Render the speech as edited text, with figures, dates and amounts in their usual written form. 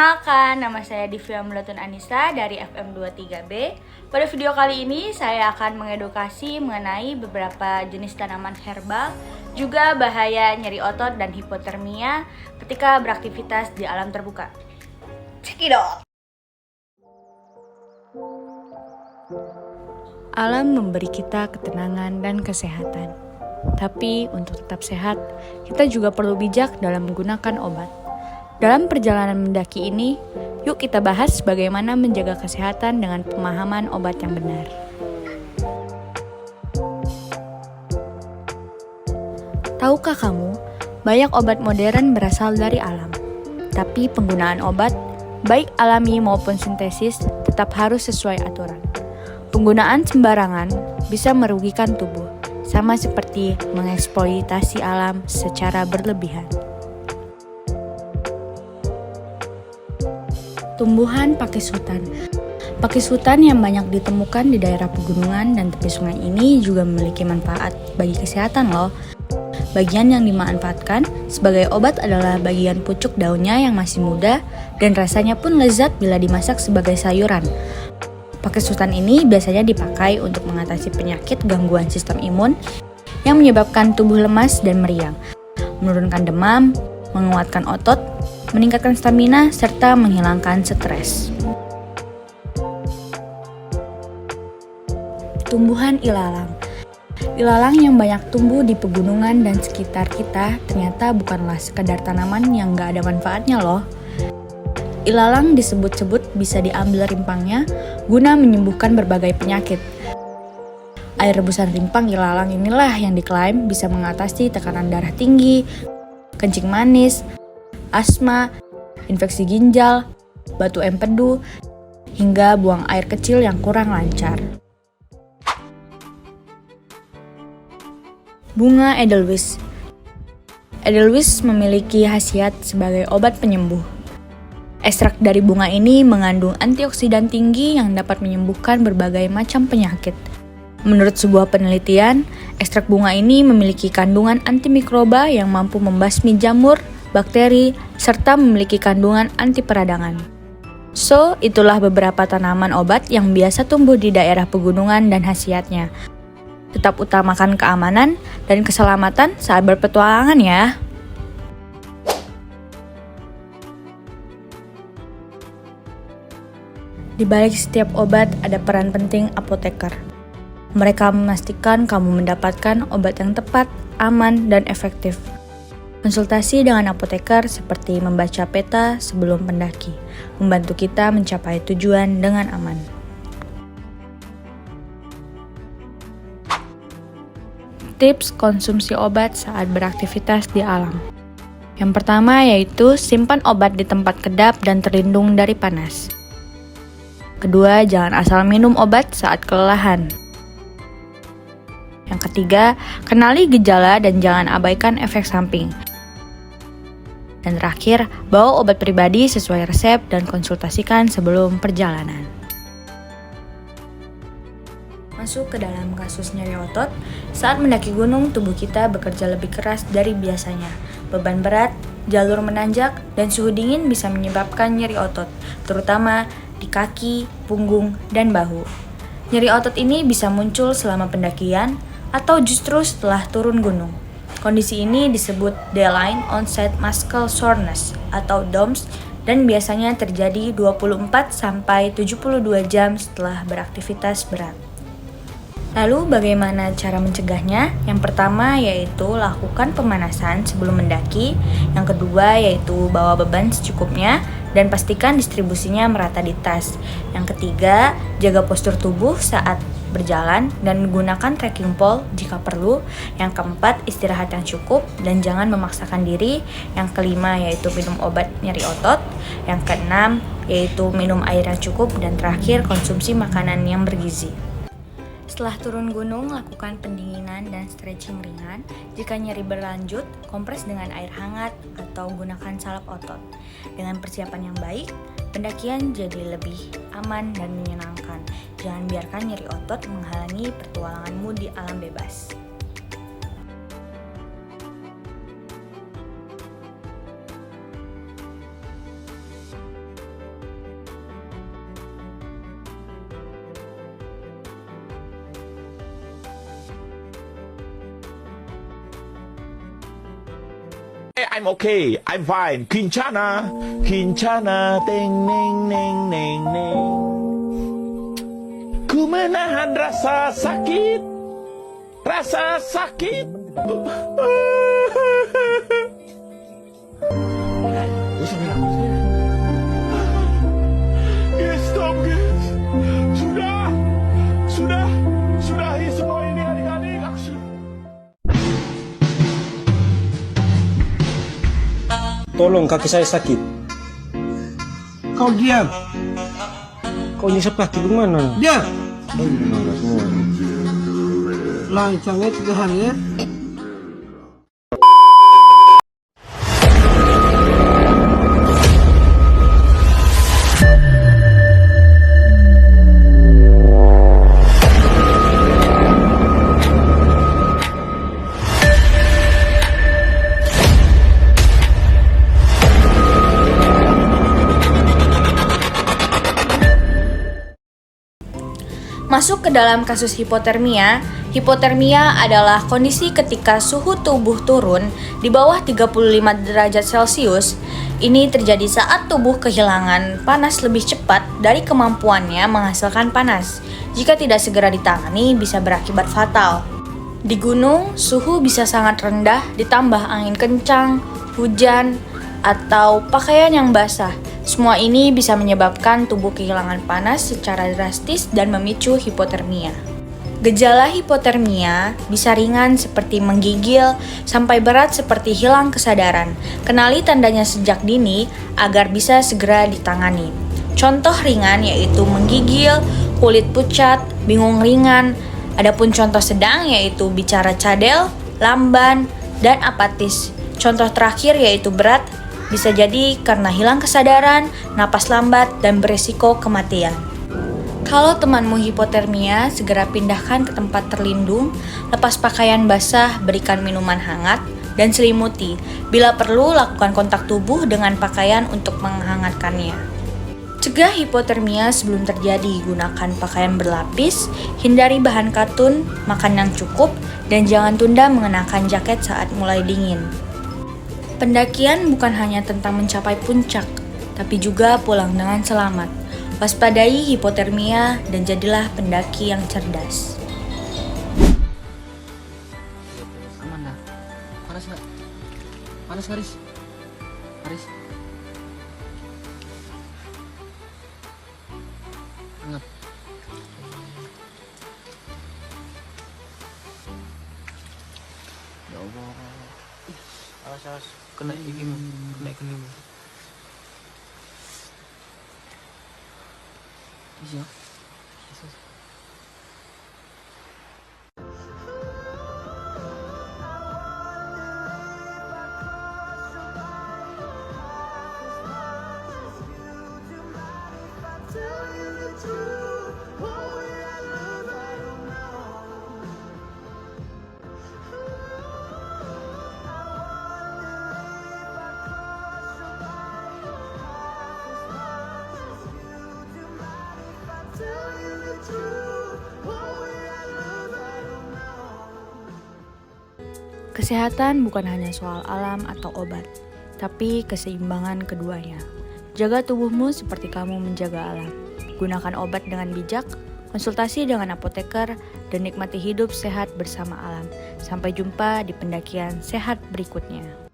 Perkenalkan, nama saya Divya Mulatun Anissa dari FM23B. Pada video kali ini saya akan mengedukasi mengenai beberapa jenis tanaman herbal, juga bahaya nyeri otot dan hipotermia ketika beraktivitas di alam terbuka. Cekidot! Alam memberi kita ketenangan dan kesehatan. Tapi untuk tetap sehat, kita juga perlu bijak dalam menggunakan obat. Dalam perjalanan mendaki ini, yuk kita bahas bagaimana menjaga kesehatan dengan pemahaman obat yang benar. Tahukah kamu, banyak obat modern berasal dari alam. Tapi penggunaan obat, baik alami maupun sintesis, tetap harus sesuai aturan. Penggunaan sembarangan bisa merugikan tubuh, sama seperti mengeksploitasi alam secara berlebihan. Tumbuhan pakis hutan. Pakis hutan yang banyak ditemukan di daerah pegunungan dan tepi sungai ini juga memiliki manfaat bagi kesehatan loh. Bagian yang dimanfaatkan sebagai obat adalah bagian pucuk daunnya yang masih muda dan rasanya pun lezat bila dimasak sebagai sayuran. Pakis hutan ini biasanya dipakai untuk mengatasi penyakit gangguan sistem imun yang menyebabkan tubuh lemas dan meriang, menurunkan demam, menguatkan otot, meningkatkan stamina, serta menghilangkan stres. Tumbuhan ilalang. Ilalang yang banyak tumbuh di pegunungan dan sekitar kita ternyata bukanlah sekadar tanaman yang gak ada manfaatnya loh. Ilalang disebut-sebut bisa diambil rimpangnya guna menyembuhkan berbagai penyakit. Air rebusan rimpang ilalang inilah yang diklaim bisa mengatasi tekanan darah tinggi, kencing manis, asma, infeksi ginjal, batu empedu, hingga buang air kecil yang kurang lancar. Bunga Edelweiss. Edelweiss memiliki khasiat sebagai obat penyembuh. Ekstrak dari bunga ini mengandung antioksidan tinggi yang dapat menyembuhkan berbagai macam penyakit. Menurut sebuah penelitian, ekstrak bunga ini memiliki kandungan antimikroba yang mampu membasmi jamur, bakteri, serta memiliki kandungan anti peradangan. So, itulah beberapa tanaman obat yang biasa tumbuh di daerah pegunungan dan khasiatnya. Tetap utamakan keamanan dan keselamatan saat berpetualangan ya. Di balik setiap obat ada peran penting apoteker. Mereka memastikan kamu mendapatkan obat yang tepat, aman, dan efektif. Konsultasi dengan apoteker seperti membaca peta sebelum pendaki, membantu kita mencapai tujuan dengan aman. Tips konsumsi obat saat beraktivitas di alam. Yang pertama yaitu simpan obat di tempat kedap dan terlindung dari panas. Kedua, jangan asal minum obat saat kelelahan. Yang ketiga, kenali gejala dan jangan abaikan efek samping. Dan terakhir, bawa obat pribadi sesuai resep dan konsultasikan sebelum perjalanan. Masuk ke dalam kasus nyeri otot, saat mendaki gunung tubuh kita bekerja lebih keras dari biasanya. Beban berat, jalur menanjak, dan suhu dingin bisa menyebabkan nyeri otot, terutama di kaki, punggung, dan bahu. Nyeri otot ini bisa muncul selama pendakian atau justru setelah turun gunung. Kondisi ini disebut Delayed Onset Muscle Soreness atau DOMS dan biasanya terjadi 24-72 jam setelah beraktivitas berat. Lalu bagaimana cara mencegahnya? Yang pertama yaitu lakukan pemanasan sebelum mendaki. Yang kedua yaitu bawa beban secukupnya dan pastikan distribusinya merata di tas. Yang ketiga, jaga postur tubuh saat berjalan dan gunakan trekking pole jika perlu. Yang keempat, istirahat yang cukup dan jangan memaksakan diri. Yang kelima yaitu minum obat nyeri otot. Yang keenam yaitu minum air yang cukup dan terakhir konsumsi makanan yang bergizi. Setelah turun gunung, lakukan pendinginan dan stretching ringan. Jika nyeri berlanjut, kompres dengan air hangat atau gunakan salep otot. Dengan persiapan yang baik, pendakian jadi lebih aman dan menyenangkan. Jangan biarkan nyeri otot menghalangi petualanganmu di alam bebas. I'm okay. I'm fine. Kincana. Kincana. Teng, neng, neng, neng, neng. Ku menahan rasa sakit. Rasa sakit. Guys, stop guys. Sudahi semua ini adik-adik. Aksi. Tolong, kaki saya sakit. Kau diam. Kau nyisap kaki bagaimana? Diam. Lancangnya 3 hari ya. Masuk ke dalam kasus hipotermia. Hipotermia adalah kondisi ketika suhu tubuh turun di bawah 35 derajat Celcius. Ini terjadi saat tubuh kehilangan panas lebih cepat dari kemampuannya menghasilkan panas. Jika tidak segera ditangani, bisa berakibat fatal. Di gunung, suhu bisa sangat rendah ditambah angin kencang, hujan, atau pakaian yang basah. Semua ini bisa menyebabkan tubuh kehilangan panas secara drastis dan memicu hipotermia. Gejala hipotermia bisa ringan seperti menggigil sampai berat seperti hilang kesadaran. Kenali tandanya sejak dini agar bisa segera ditangani. Contoh ringan yaitu menggigil, kulit pucat, bingung ringan. Adapun contoh sedang yaitu bicara cadel, lamban, dan apatis. Contoh terakhir yaitu berat, bisa jadi karena hilang kesadaran, napas lambat, dan beresiko kematian. Kalau temanmu hipotermia, segera pindahkan ke tempat terlindung, lepas pakaian basah, berikan minuman hangat, dan selimuti. Bila perlu, lakukan kontak tubuh dengan pakaian untuk menghangatkannya. Cegah hipotermia sebelum terjadi, gunakan pakaian berlapis, hindari bahan katun, makan yang cukup, dan jangan tunda mengenakan jaket saat mulai dingin. Pendakian bukan hanya tentang mencapai puncak, tapi juga pulang dengan selamat. Waspadai hipotermia dan jadilah pendaki yang cerdas. Aman dah. Panas nggak? Panas Haris? Haris? Hangat. Ya Allah. Awas. Kena gigimu. Kena keningmu. Iya. Kesehatan bukan hanya soal alam atau obat, tapi keseimbangan keduanya. Jaga tubuhmu seperti kamu menjaga alam. Gunakan obat dengan bijak, konsultasi dengan apoteker, dan nikmati hidup sehat bersama alam. Sampai jumpa di pendakian sehat berikutnya.